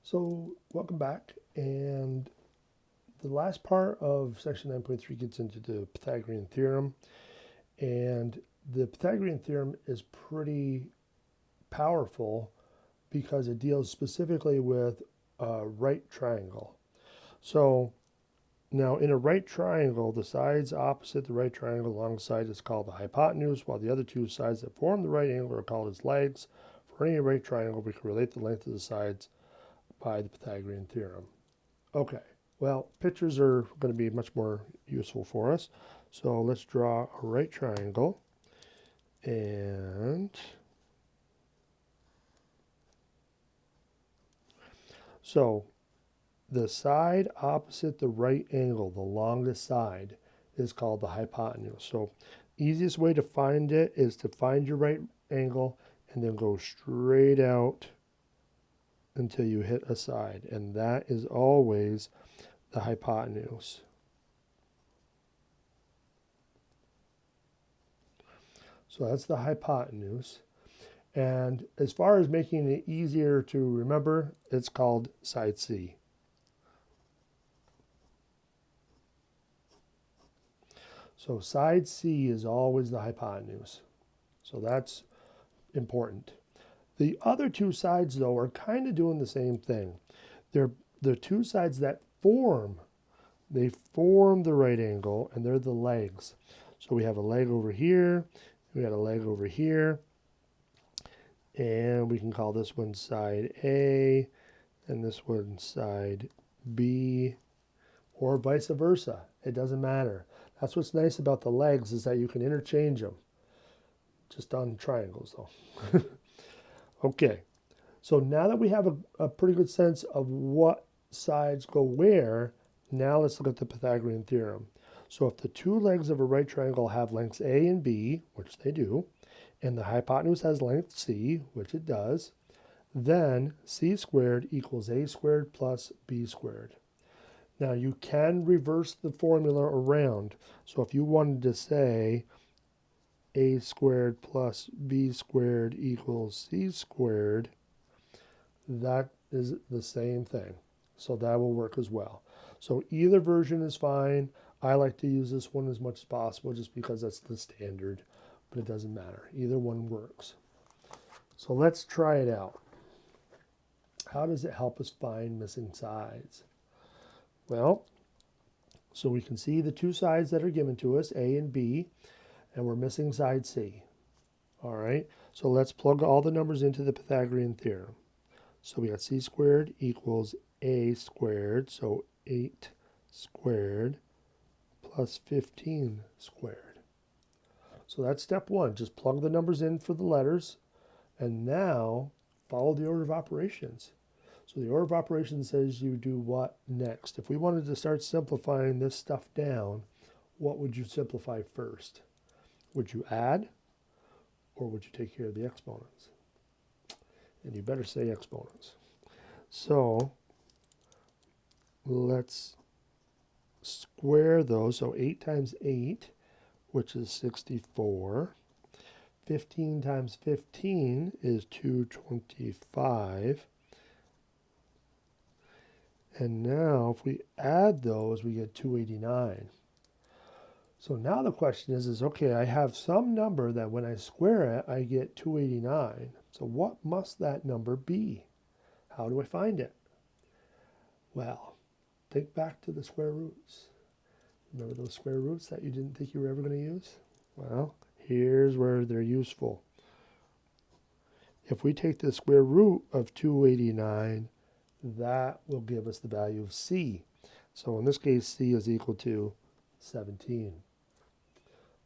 So welcome back, and the last part of section 9.3 gets into the Pythagorean theorem, and the Pythagorean theorem is pretty powerful because it deals specifically with a right triangle. So now in a right triangle, the sides opposite the right triangle alongside is called the hypotenuse, while the other two sides that form the right angle are called as legs. For any right triangle, we can relate the length of the sides by the Pythagorean theorem. Okay, well, pictures are going to be much more useful for us. So let's draw a right triangle. And so the side opposite the right angle, the longest side, is called the hypotenuse. So easiest way to find it is to find your right angle and then go straight out until you hit a side. And that is always the hypotenuse. So that's the hypotenuse. And as far as making it easier to remember, it's called side C. So side C is always the hypotenuse. So that's important. The other two sides, though, are kind of doing the same thing. They're the two sides that they form the right angle, and they're the legs. So we have a leg over here, we got a leg over here, and we can call this one side A, and this one side B, or vice versa. It doesn't matter. That's what's nice about the legs, is that you can interchange them. Just on triangles, though. Okay, so now that we have a pretty good sense of what sides go where, now let's look at the Pythagorean theorem. So if the two legs of a right triangle have lengths A and B, which they do, and the hypotenuse has length C, which it does, then C squared equals A squared plus B squared. Now you can reverse the formula around. So if you wanted to say A squared plus B squared equals C squared, that is the same thing. So that will work as well. So either version is fine. I like to use this one as much as possible just because that's the standard, but it doesn't matter. Either one works. So let's try it out. How does it help us find missing sides? Well, so we can see the two sides that are given to us, A and B, and we're missing side C. All right, so let's plug all the numbers into the Pythagorean theorem. So we got C squared equals A squared, so 8 squared plus 15 squared. So that's step one. Just plug the numbers in for the letters, and now follow the order of operations. So the order of operations says you do what next? If we wanted to start simplifying this stuff down, what would you simplify first? Would you add, or would you take care of the exponents? And you better say exponents. So let's square those. So 8 times 8, which is 64. 15 times 15 is 225. And now if we add those, we get 289. So now the question is okay, I have some number that when I square it, I get 289. So what must that number be? How do I find it? Well, think back to the square roots. Remember those square roots that you didn't think you were ever going to use? Well, here's where they're useful. If we take the square root of 289, that will give us the value of C. So in this case, C is equal to 17.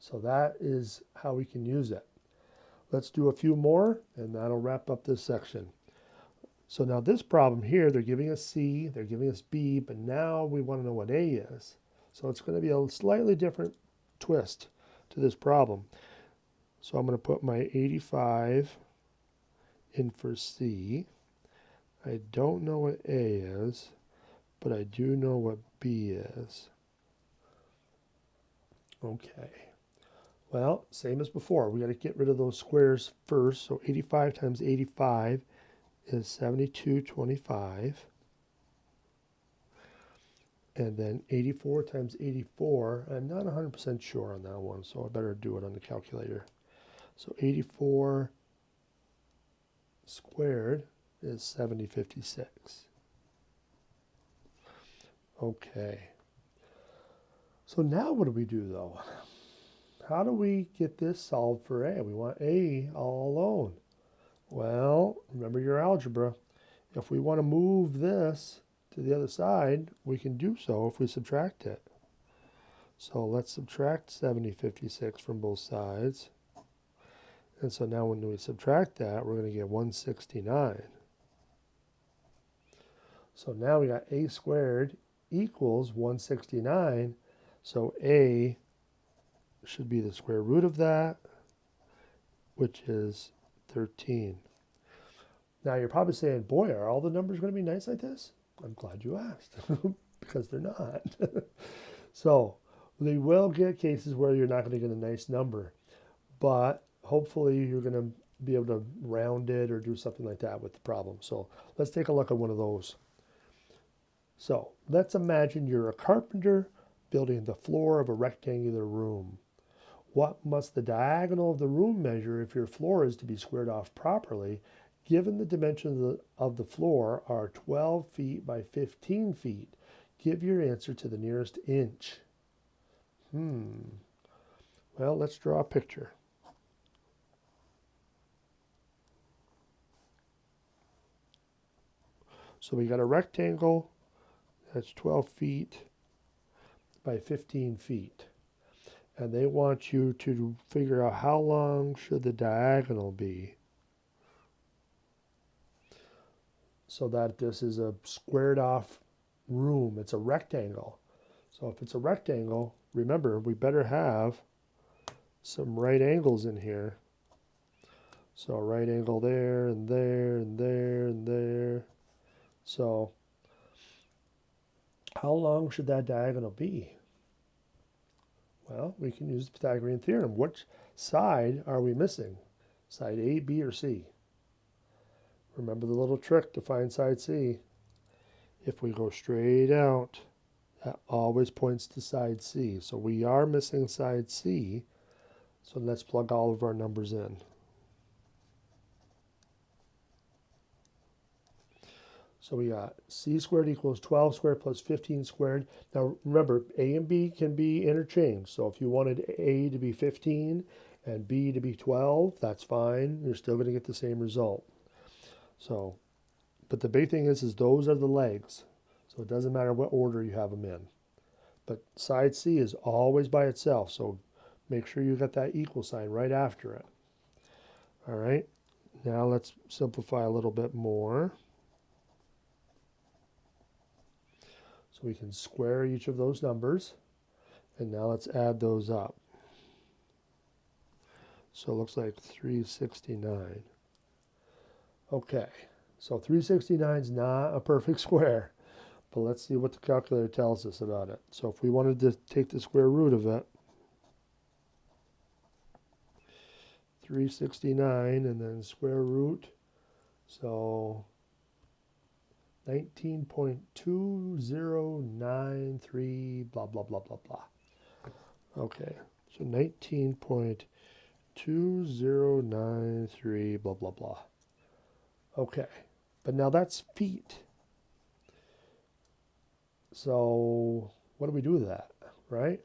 So that is how we can use it. Let's do a few more, and that'll wrap up this section. So now this problem here, they're giving us C, they're giving us B, but now we want to know what A is. So it's going to be a slightly different twist to this problem. So I'm going to put my 85 in for C. I don't know what A is, but I do know what B is. Okay. Well, same as before. We got to get rid of those squares first. So 85 times 85 is 72.25. And then 84 times 84, I'm not 100% sure on that one, so I better do it on the calculator. So 84 squared is 7056. Okay. So now what do we do though? How do we get this solved for A? We want A all alone. Well, remember your algebra. If we want to move this to the other side, we can do so if we subtract it. So let's subtract 7056 from both sides. And so now when we subtract that, we're going to get 169. So now we got A squared equals 169. So A should be the square root of that, which is 13. Now you're probably saying, boy, are all the numbers going to be nice like this? I'm glad you asked, because they're not. So they will get cases where you're not going to get a nice number, but hopefully you're going to be able to round it or do something like that with the problem. So let's take a look at one of those. So let's imagine you're a carpenter building the floor of a rectangular room. What must the diagonal of the room measure if your floor is to be squared off properly, given the dimensions of the floor are 12 feet by 15 feet? Give your answer to the nearest inch. Well, let's draw a picture. So we got a rectangle that's 12 feet by 15 feet. And they want you to figure out how long should the diagonal be so that this is a squared off room. It's a rectangle. So if it's a rectangle, remember, we better have some right angles in here. So a right angle there and there and there and there. So how long should that diagonal be? Well, we can use the Pythagorean theorem. Which side are we missing? Side A, B, or C? Remember the little trick to find side C. If we go straight out, that always points to side C. So we are missing side C. So let's plug all of our numbers in. So we got C squared equals 12 squared plus 15 squared. Now remember, A and B can be interchanged. So if you wanted A to be 15 and B to be 12, that's fine. You're still going to get the same result. So, but the big thing is those are the legs. So it doesn't matter what order you have them in. But side C is always by itself. So make sure you got that equal sign right after it. All right. Now let's simplify a little bit more. So we can square each of those numbers. And now let's add those up. So it looks like 369. Okay, so 369 is not a perfect square. But let's see what the calculator tells us about it. So if we wanted to take the square root of it, 369 and then square root, so 19.2093 blah, blah, blah, blah, blah. Okay, so 19.2093 blah, blah, blah. Okay, but now that's feet. So what do we do with that, right?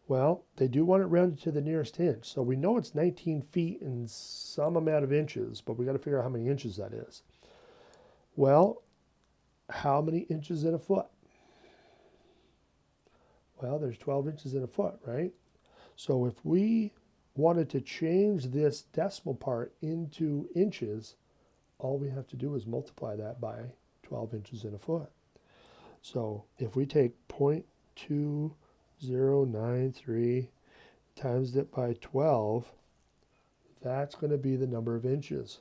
Well, they do want it rounded to the nearest inch. So we know it's 19 feet and some amount of inches, but we got to figure out how many inches that is. Well, how many inches in a foot? Well, there's 12 inches in a foot, right? So if we wanted to change this decimal part into inches, all we have to do is multiply that by 12 inches in a foot. So if we take 0.2093 times it by 12, that's going to be the number of inches.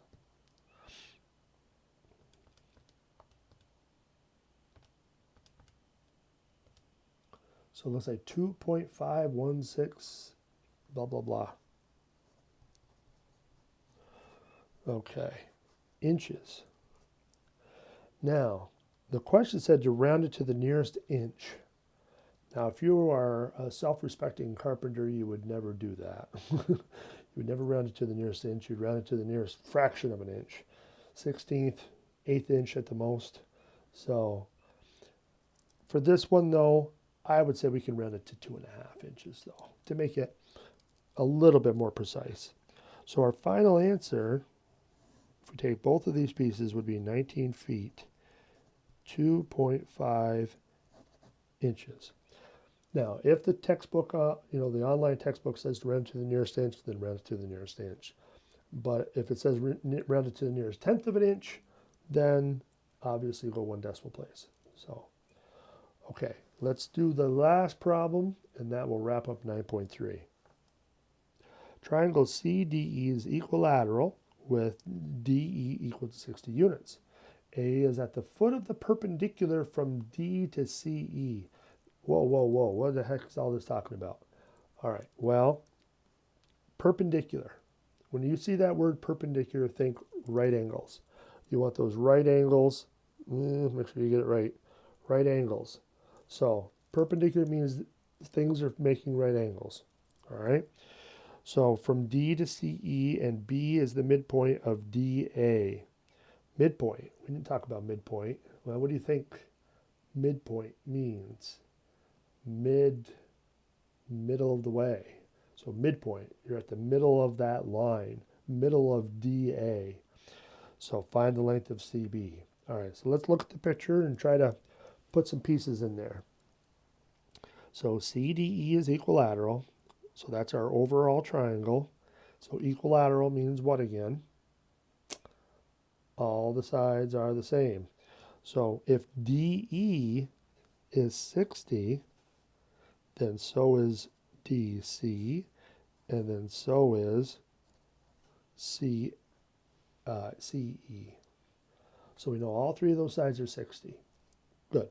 So let's say 2.516 blah, blah, blah. Okay, inches. Now, the question said to round it to the nearest inch. Now, if you are a self-respecting carpenter, you would never do that. You would never round it to the nearest inch. You'd round it to the nearest fraction of an inch, 16th, eighth inch at the most. So for this one, though, I would say we can round it to 2.5 inches, though, to make it a little bit more precise. So our final answer, if we take both of these pieces, would be 19 feet, 2.5 inches. Now, if the textbook, the online textbook says to round to the nearest inch, then round it to the nearest inch. But if it says round it to the nearest tenth of an inch, then obviously go 1 decimal place. So, okay, let's do the last problem, and that will wrap up 9.3. Triangle CDE is equilateral with DE equal to 60 units. A is at the foot of the perpendicular from D to CE. Whoa, whoa, whoa, what the heck is all this talking about? All right, well, perpendicular. When you see that word perpendicular, think right angles. You want those right angles, make sure you get it right, right angles. So perpendicular means things are making right angles, all right? So from D to CE, and B is the midpoint of DA. Midpoint, we didn't talk about midpoint. Well, what do you think midpoint means? Middle of the way. So midpoint, you're at the middle of that line, middle of DA. So find the length of CB. All right, so let's look at the picture and try to put some pieces in there. So CDE is equilateral. So that's our overall triangle. So equilateral means what again? All the sides are the same. So if DE is 60, then so is DC, and then so is CE. So we know all three of those sides are 60. Good.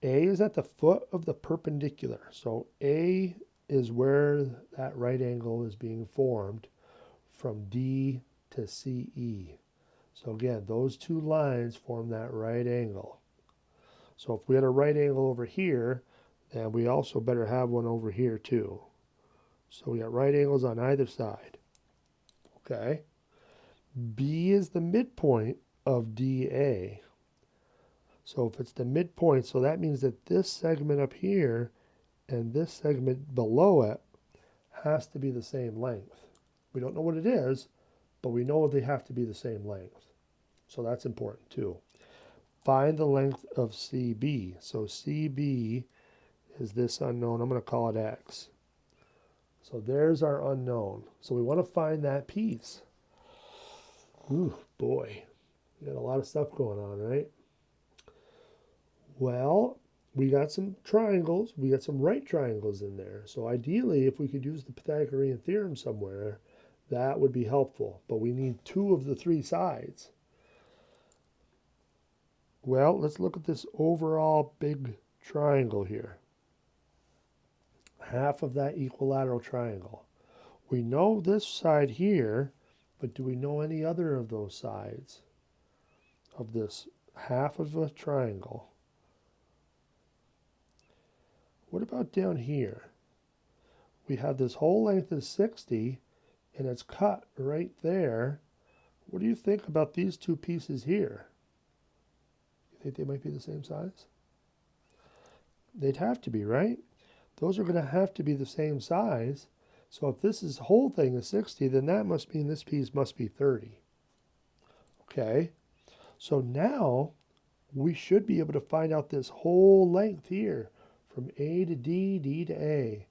A is at the foot of the perpendicular. So A is where that right angle is being formed from D to CE. So again, those two lines form that right angle. So if we had a right angle over here, then we also better have one over here too. So we got right angles on either side. Okay. B is the midpoint of DA. So if it's the midpoint, so that means that this segment up here and this segment below it has to be the same length. We don't know what it is, but we know they have to be the same length. So that's important too. Find the length of CB. So CB is this unknown. I'm going to call it X. So there's our unknown. So we want to find that piece. Ooh, boy. We got a lot of stuff going on, right? Well, we got some triangles. We got some right triangles in there. So ideally, if we could use the Pythagorean theorem somewhere, that would be helpful. But we need 2 of the 3 sides. Well, let's look at this overall big triangle here. Half of that equilateral triangle. We know this side here, but do we know any other of those sides of this half of a triangle? What about down here? We have this whole length is 60, and it's cut right there. What do you think about these 2 pieces here? You think they might be the same size? They'd have to be, right? Those are going to have to be the same size. So if this whole thing is 60, then that must mean this piece must be 30. Okay, so now we should be able to find out this whole length here from A to D, D to A,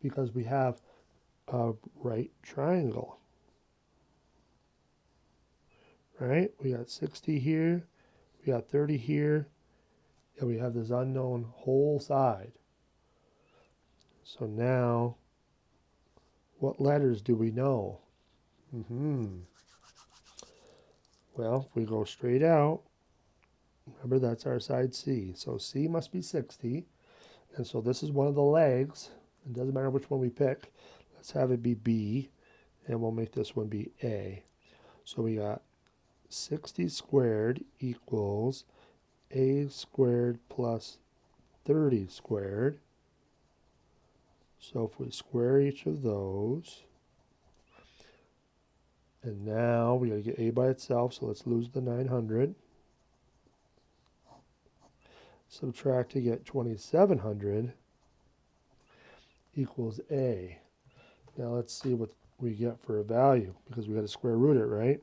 because we have a right triangle. Right? We got 60 here, we got 30 here, and we have this unknown whole side. So now, what letters do we know? Well, if we go straight out, remember that's our side C. So C must be 60. And so this is one of the legs. It doesn't matter which one we pick. Let's have it be B. And we'll make this one be A. So we got 60 squared equals a squared plus 30 squared. So if we square each of those, and now we got to get a by itself, so let's lose the 900. Subtract to get 2700 equals a. Now let's see what we get for a value, because we got to square root it, right?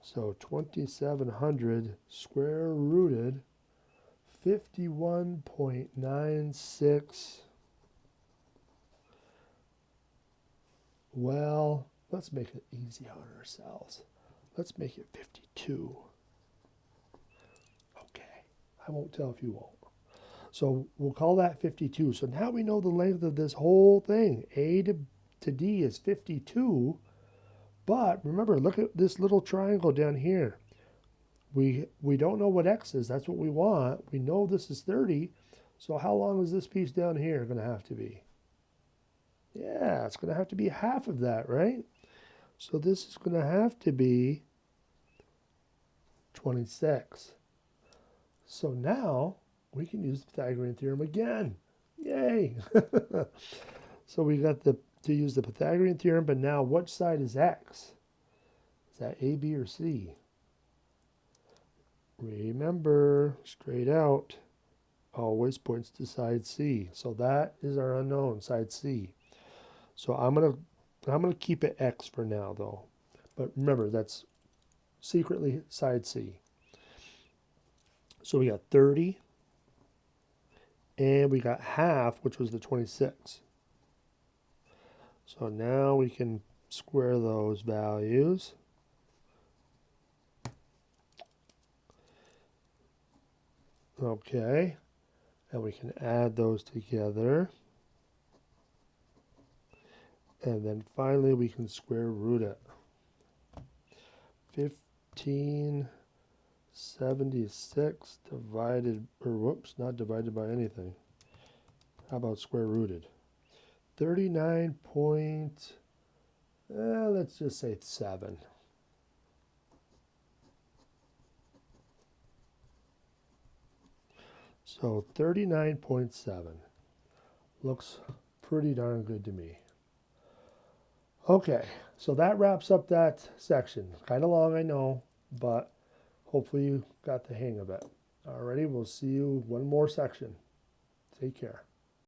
So 2700 square rooted 51.96. Well, let's make it easy on ourselves. Let's make it 52. Okay, I won't tell if you won't. So we'll call that 52. So now we know the length of this whole thing. A to D is 52. But remember, look at this little triangle down here. We don't know what x is. That's what we want. We know this is 30. So how long is this piece down here going to have to be? Yeah, it's going to have to be half of that, right? So this is going to have to be 26. So now we can use the Pythagorean theorem again. Yay! So we got to use the Pythagorean theorem, but now which side is x? Is that A, B, or C? Remember, straight out always points to side C. So that is our unknown, side C. So I'm gonna keep it x for now though. But remember, that's secretly side C. So we got 30 and we got half, which was the 26. So now we can square those values. Okay, and we can add those together. And then finally we can square root it. 1576 divided, or whoops, not divided by anything. How about square rooted? 39 point, let's just say 7. So 39.7 looks pretty darn good to me. Okay, so that wraps up that section. Kind of long, I know, but hopefully you got the hang of it. Alrighty, we'll see you one more section. Take care.